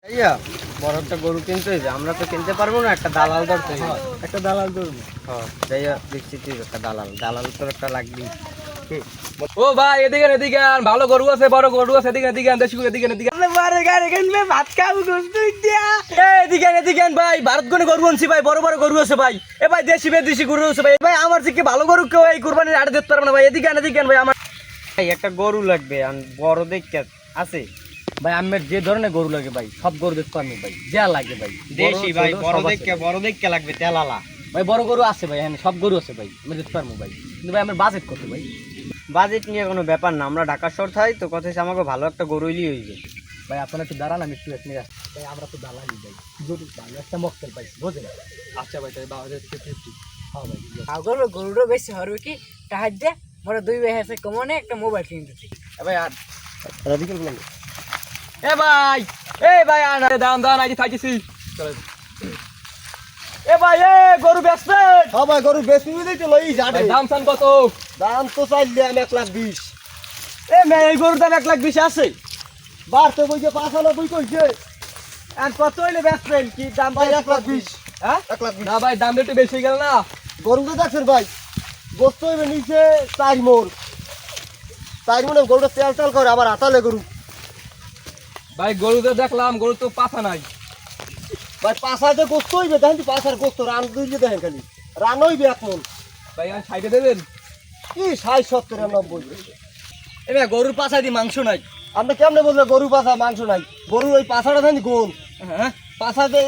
ইয়া বড় একটা গরু কিনতে হইবে, আমরা তো কিনতে পারবো না, একটা দালাল ধরতে হইবে। একটা দালাল ধরবো। হ্যাঁ যাইয়া দেখছি তুই একটা দালাল তো একটা লাগবি। ও ভাই এদিকে এদিকে আন, ভালো গরু আছে, বড় গরু আছে, এদিকে এদিকে আন, দেশি গরু এদিকে এদিকে আন। বারে গাড়ি কিনবে ভাত খাবো গোস্ত দিয়া। এদিকে এদিকে আন ভাই, ভারত গনে গরু আনছি ভাই, বড় বড় গরু আছে ভাই। এ ভাই দেশি গরু আছে ভাই। ভাই আমার থেকে ভালো গরু কেউ এই কুরবানির আড়ে দিতে পারবে না ভাই। এদিকে আন ভাই। আমার ভাই একটা গরু লাগবে, আর বড় দেখতে আছে ভাই আমার যে ধরনের গরু লাগে ভাই, সব গরু দেখতে পারবো ভাই, যা লাগে ভাই। দেশি ভাই, ছোট বড় সব আছে। দেখতে লাগবে তেলালা। ভাই বড় গরু আছে ভাই, হ্যাঁ সব গরু আছে ভাই, আমি দেখতে পারবো ভাই। কিন্তু ভাই আমার বাজেট কত ভাই? বাজেট নিয়ে কোনো ব্যাপার না, আমরা ঢাকা শহর থাই তো, কথা হচ্ছে আমাকে ভালো একটা গরু হইলেই হইবে। ভাই আপনারা একটু দাঁড়ান, আমি একটু এখানে আসছি ভাই। আমরা তো দাঁড়ানি ভাই, যদি ভালো একটা মক্কেল পাই বোঝেন। আচ্ছা ভাই তাই 1250। হ্যাঁ ভাই আগর গরুটা বেশি হবে কি টাহার দে মোরা দুই ভাই আছে কমনে একটা মোবাইল কিনতেছি। ভাই আর রাধিকে বললাম এ ভাই, আন দাম দাম আইছি থাকছি। এ ভাই গরু বেচবে? হ্যাঁ ভাই, গরু বেশি দিতে লই যাবে। দাম সান কত? দাম তো চাইলাম 1,20,000। এ মে এই গরুর দাম 1,20,000 আছে। বাড়তে বইছে 95 কইছে। আর কত হইলে বেচবেন? কি দাম ভাই 1,20,000। হ্যাঁ 1,20,000। না ভাই, দাম একটু বেশি গেল না। গরুটা দেখছেন ভাই, গোস্ত হইবে নিচে 4 মণ। 4 মণে গরুটা তেল করে আবার আটালে গরু। ভাই গরু তো দেখলাম, গরু তো পাছা নাই। ভাই পাছাতে গোস্ত হইবে, দেখেন পাছার গোস্ত রান দুইলে দেখেন খালি। রান হইবে 1 মণ। ভাই আর সাইডে দেবেন? কি 60 70 90। এ ভাই গরুর পাছা দি মাংস নাই। আপনি কেমনে বললে গরু পাছা মাংস নাই? গরু ওই পাছাটা দেখেন গোল। হ্যাঁ পাছাতে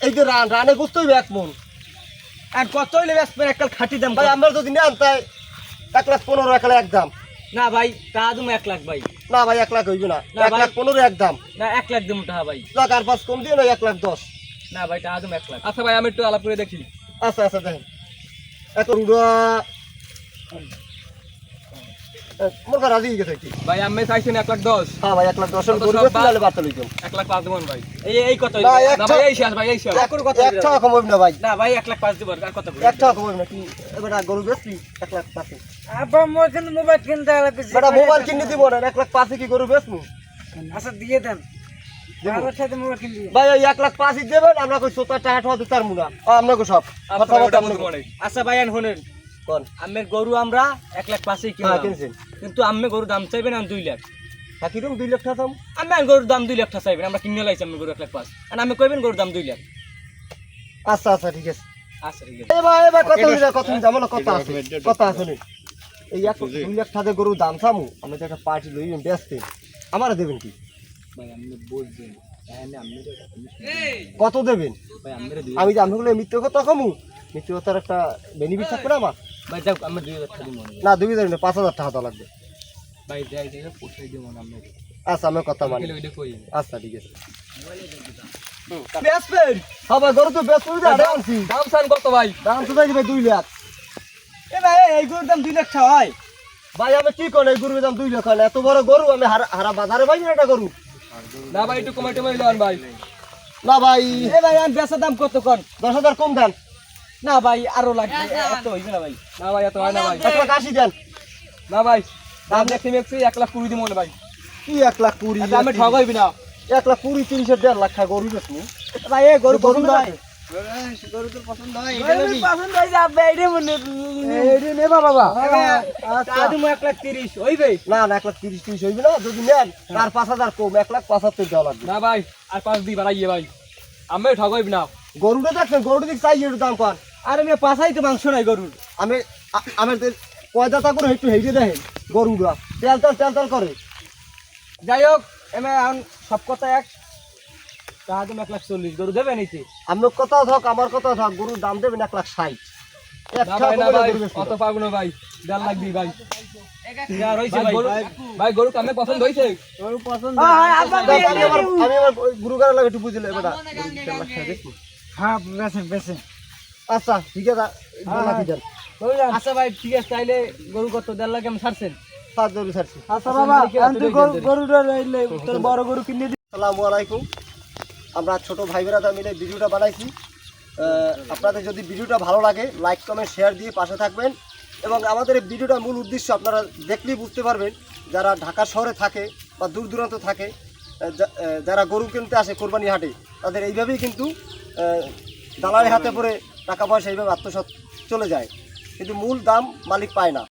এই যে রানে গোস্ত হইবে 1 মণ। আর কত হইলে বেচবেন? একটা খাঁটি দাম ভাই কত? আমরা যদি নেন তাই 1,15,000 1,00,000 এক দাম। না ভাই তা তুমি 1 লাখ ভাই। না ভাই 1,00,000 হইবে না, না ভাই। 1,15,000 এক দাম। না 1 লাখ দিমু টাকা ভাই। লাখ আর 5 কম দিয়ে না 1,10,000। না ভাই টাকা তুমি 1 লাখ। আচ্ছা ভাই আমি একটু আলাপ করে দেখি। আচ্ছা আচ্ছা দেখেন এত রুড়া মোর কাছে রাজি হয়ে গেছে কি। ভাই আমি চাইছেন 1,10,000। হ্যাঁ ভাই 1,10,000 কত গরু সব বেশি বাদ? তাহলে বার্তা লইতাম। 1 লাখ 5 দেবেন ভাই। এই কত না, হইলো? এক না টা- ভাই এই শেষ ভাই, এই শেষ। এক টাকা কম হইবে না ভাই, না ভাই 1 লাখ 5 দেব। আর কত করে? 1 টাকা কম হইবে না কি। এবার গরু বেশি 1,05,000। আব্বা মোর কিন্তু মোবাইল কিনতে লাগবে। বেটা মোবাইল কিনে দিব না, 1,05,000 কি গরু বেচমু? আচ্ছা দিয়ে দেন। আমার সাথে মোবাইল কিনবি। ভাই ওই 1,05,000 দেবেন, আমরা কই 70 টাকা ঠা দিতার মুনা আমরা কই সব আচ্ছা ভাই, ওটা বুঝবো না। আচ্ছা ভাই আন শুনেন, কোন। আমের গরু আমরা 1 লাখ 5 হ্যাঁ কিনলাম, কিনছেন। কিন্তু আমি গরুর দাম চাইবেন আমি 2 লাখ। হ্যাঁ কিরকম 2 লাখ টাকা দাম? আমি আর গরুর দাম 2 লাখ টাকা চাইবেন, আমরা কিনে লাইছি আমি গরু 1 লাখ 5, আর আমি কইবেন গরুর দাম 2 লাখ। আচ্ছা আচ্ছা ঠিক আছে। আচ্ছা ঠিক আছে। এবার কত আমার কথা আছে, কথা আছে নি। এই 2 লাখ টাকা গরু দাম চামু, আমি তো একটা পার্টি লই বেচতে, আমারে দেবেন কি? ভাই আপনি বুঝবেন, তাহলে আপনি তো এটা কমিশন কত দেবেন? ভাই আমরা দিই। আমি যে আমগুলো মিথ্যে কথা কমু, মিথ্যে কথার একটা বেনিফিট থাকবে না আমার। ভাই যাও আমরা 2,000 টাকা দিব। না 2,000 না 5,000 টাকা তো লাগবে। ভাই যাই যাই পোষাই দিব না আমরা। আচ্ছা আমি কথা মানি। ওইটা কই? আচ্ছা ঠিক আছে। বেচবেন? হ্যাঁ ভাই গরু তো বেচবই না, আনছি। দাম সান কত ভাই? দাম তো চাইবে 2 লাখ। এ ভাই এই গরুর দাম 2 লাখ টাকা হয়? ভাই আমি কি কোন এই গরুর দাম 2 লাখ হয় না? এত বড় গরু আমি হারা বাজারে পাই না এটা গরু। না ভাই একটু কমাইতে লন ভাই। না ভাই এ ভাই আমি বেচার দাম কত কোন? 10,000 কম দেন। না ভাই আরো লাগবে, এত হইবে না ভাই। না ভাই এত হয় না ভাই। 1,80,000 দেন। না ভাই দাম দেখতে মেপছি 1 লাখ 20 দিব না ভাই। কি 1,20,000? আচ্ছা আমি ঠগাইবি না। 1,20,000 30 1.5 লাখ টাকা গরু বেচমু। ভাই এই গরু পছন্দ হয়? গরু তো পছন্দ হয় পছন্দ হইছে আব্বা এইটা মনে এই নেবা বাবা। টাকা দিমু 1 লাখ 30 হইবে? না না 1,30,000 হইবে না, যদি নেন তার 5,000 কম 1,75,000 দেওয়া লাগবে। না ভাই আর 5 দি বাড়াইয়ে ভাই। আমি ঠগাইবি না। গরুটা দেখছেন, গরুটা দিক চাই এর দাম পান। আরে মে পাছাই তো মাংস নাই গরুর। আমি আমাদের কয়দাতা করে একটু হেঁটে দেখেন গরুটা তেল করে। যাই হোক এমে এখন সব কথা এক, টাকা দিমু 1 লাখ 40, গরু দেবে নিতে? আপনার কথা থাক আমার কথা থাক, গরুর দাম দেবেন 1,60,000। না ভাই না ভাই অত পাগল না ভাই। 1.5 লাখ দি ভাই। আর হইছে ভাই। ভাই গরু কামে পছন্দ হইছে? আমি আমার গুরু গাড়া লাগে একটু বুঝলে বেটা। হ্যাঁ বেছেন বেছেন। আচ্ছা ঠিক আছে, লাখি দেন। আচ্ছা ভাই ঠিক আছে, তাইলে গরু কত 1.5 লাখ আমি ছাড়ছেন? 5 জরুরি ছাড়ছি। আচ্ছা বাবা আমি গরুটা লইলে তোর বড় গরু কিনে দি। আসসালামু আলাইকুম। আমরা ছোট ভাই বেড়াদা মিলে ভিডিওটা বানাইছি। আপনাদের যদি ভিডিওটা ভালো লাগে লাইক কমেন্ট শেয়ার দিয়ে পাশে থাকবেন, এবং আমাদের এই ভিডিওটার মূল উদ্দেশ্য আপনারা দেখলেই বুঝতে পারবেন, যারা ঢাকা শহরে থাকে বা দূর দূরান্ত থাকে যারা গরু কিনতে আসে কোরবানি হাটে তাদের এইভাবেই কিন্তু দালালের হাতে পড়ে টাকা পয়সা এইভাবে আত্মসাৎ চলে যায়, কিন্তু মূল দাম মালিক পায় না।